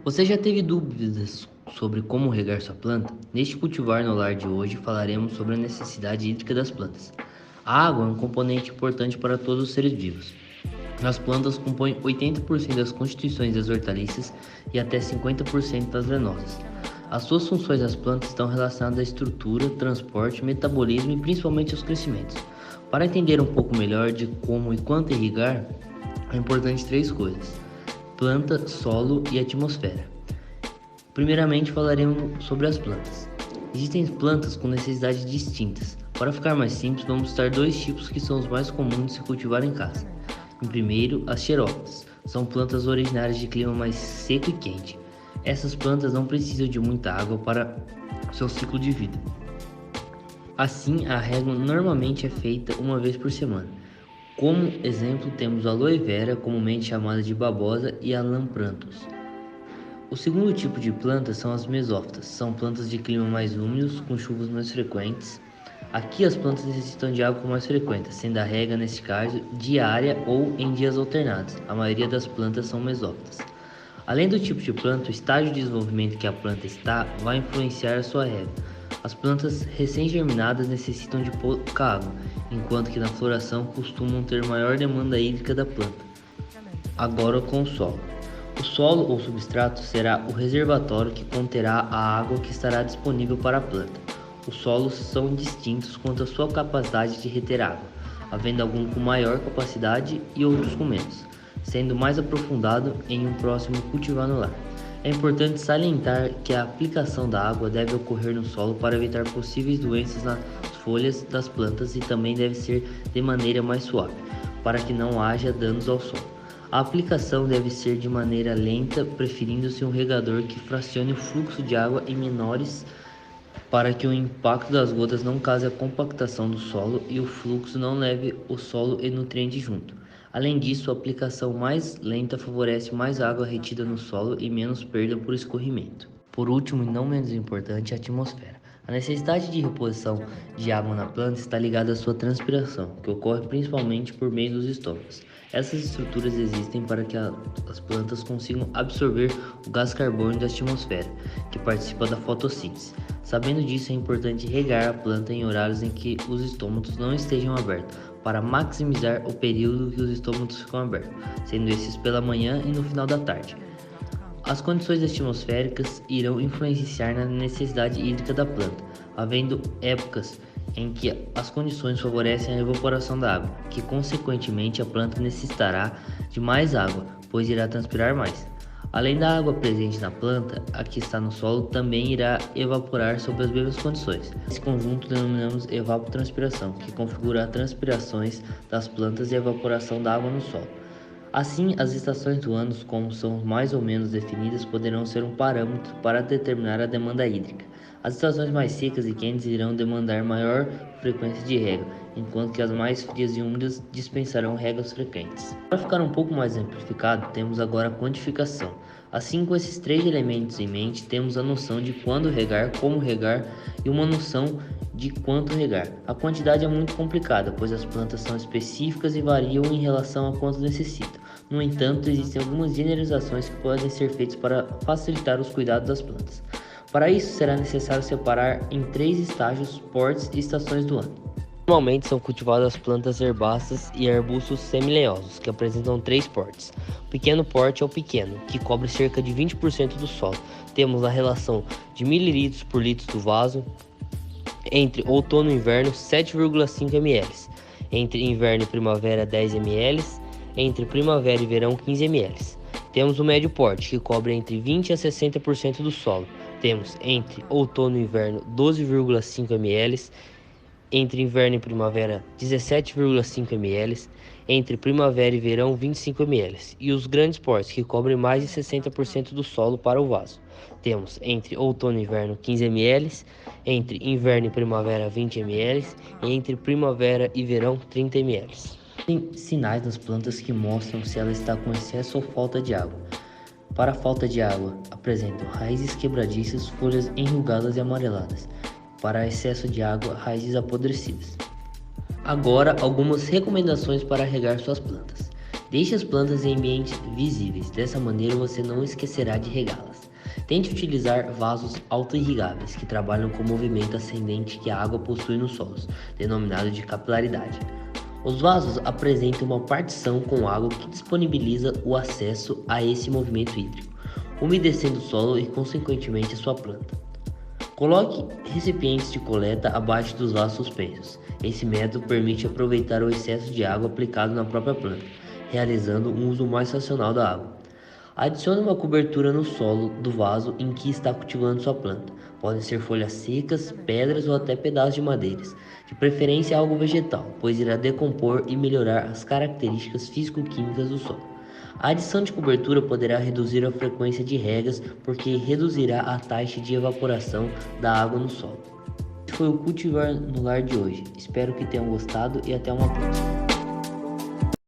Você já teve dúvidas sobre como regar sua planta? Neste Cultivar no Lar de hoje falaremos sobre a necessidade hídrica das plantas. A água é um componente importante para todos os seres vivos. As plantas compõem 80% das constituições das hortaliças e até 50% das venosas. As suas funções das plantas estão relacionadas à estrutura, transporte, metabolismo e principalmente aos crescimentos. Para entender um pouco melhor de como e quanto irrigar, é importante três coisas: planta, solo e atmosfera. Primeiramente falaremos sobre as plantas. Existem plantas com necessidades distintas. Para ficar mais simples, vamos citar dois tipos que são os mais comuns de se cultivar em casa. Em primeiro, as xerófilas. São plantas originárias de clima mais seco e quente. Essas plantas não precisam de muita água para seu ciclo de vida. Assim, a rega normalmente é feita uma vez por semana. Como exemplo, temos a aloe vera, comumente chamada de babosa, e a lampranthus. O segundo tipo de plantas são as mesófitas. São plantas de clima mais úmidos, com chuvas mais frequentes. Aqui as plantas necessitam de água com mais frequência, sendo a rega, neste caso, diária ou em dias alternados. A maioria das plantas são mesófitas. Além do tipo de planta, o estágio de desenvolvimento que a planta está vai influenciar a sua rega. As plantas recém-germinadas necessitam de pouca água, enquanto que na floração costumam ter maior demanda hídrica da planta. Agora com o solo. O solo ou substrato será o reservatório que conterá a água que estará disponível para a planta. Os solos são distintos quanto à sua capacidade de reter água, havendo algum com maior capacidade e outros com menos, sendo mais aprofundado em um próximo Cultivar no Lar. É importante salientar que a aplicação da água deve ocorrer no solo para evitar possíveis doenças nas folhas das plantas e também deve ser de maneira mais suave, para que não haja danos ao solo. A aplicação deve ser de maneira lenta, preferindo-se um regador que fracione o fluxo de água em menores para que o impacto das gotas não cause a compactação do solo e o fluxo não leve o solo e nutrientes junto. Além disso, a aplicação mais lenta favorece mais água retida no solo e menos perda por escorrimento. Por último, e não menos importante, a atmosfera. A necessidade de reposição de água na planta está ligada à sua transpiração, que ocorre principalmente por meio dos estômagos. Essas estruturas existem para que as plantas consigam absorver o gás carbônico da atmosfera, que participa da fotossíntese. Sabendo disso, é importante regar a planta em horários em que os estômatos não estejam abertos, para maximizar o período que os estômatos ficam abertos, sendo esses pela manhã e no final da tarde. As condições atmosféricas irão influenciar na necessidade hídrica da planta, havendo épocas em que as condições favorecem a evaporação da água, que consequentemente a planta necessitará de mais água, pois irá transpirar mais. Além da água presente na planta, a que está no solo também irá evaporar sob as mesmas condições. Esse conjunto denominamos evapotranspiração, que configura as transpirações das plantas e a evaporação da água no solo. Assim, as estações do ano, como são mais ou menos definidas, poderão ser um parâmetro para determinar a demanda hídrica. As estações mais secas e quentes irão demandar maior frequência de rega, enquanto que as mais frias e úmidas dispensarão regas frequentes. Para ficar um pouco mais exemplificado, temos agora a quantificação. Assim, com esses três elementos em mente, temos a noção de quando regar, como regar e uma noção de quanto regar. A quantidade é muito complicada, pois as plantas são específicas e variam em relação a quanto necessitam. No entanto, existem algumas generalizações que podem ser feitas para facilitar os cuidados das plantas. Para isso, será necessário separar em três estágios, portes e estações do ano. Normalmente são cultivadas plantas herbáceas e arbustos semileosos, que apresentam três portes. O pequeno porte é o pequeno, que cobre cerca de 20% do solo. Temos a relação de mililitros por litro do vaso, entre outono e inverno 7,5 ml, entre inverno e primavera 10 ml, entre primavera e verão 15 ml. Temos o médio porte, que cobre entre 20 a 60% do solo. Temos entre outono e inverno 12,5 ml, entre inverno e primavera 17,5 ml, entre primavera e verão 25 ml, e os grandes portes, que cobrem mais de 60% do solo para o vaso. Temos entre outono e inverno 15 ml, entre inverno e primavera 20 ml e entre primavera e verão 30 ml. Tem sinais nas plantas que mostram se ela está com excesso ou falta de água. Para a falta de água, apresentam raízes quebradiças, folhas enrugadas e amareladas. Para excesso de água, raízes apodrecidas. Agora, algumas recomendações para regar suas plantas. Deixe as plantas em ambientes visíveis, dessa maneira você não esquecerá de regá-las. Tente utilizar vasos auto-irrigáveis, que trabalham com o movimento ascendente que a água possui nos solos, denominado de capilaridade. Os vasos apresentam uma partição com água que disponibiliza o acesso a esse movimento hídrico, umedecendo o solo e, consequentemente, a sua planta. Coloque recipientes de coleta abaixo dos vasos suspensos. Esse método permite aproveitar o excesso de água aplicado na própria planta, realizando um uso mais racional da água. Adicione uma cobertura no solo do vaso em que está cultivando sua planta. Podem ser folhas secas, pedras ou até pedaços de madeiras. De preferência algo vegetal, pois irá decompor e melhorar as características físico-químicas do solo. A adição de cobertura poderá reduzir a frequência de regas, porque reduzirá a taxa de evaporação da água no solo. Esse foi o Cultivar no Lar de hoje. Espero que tenham gostado e até uma próxima.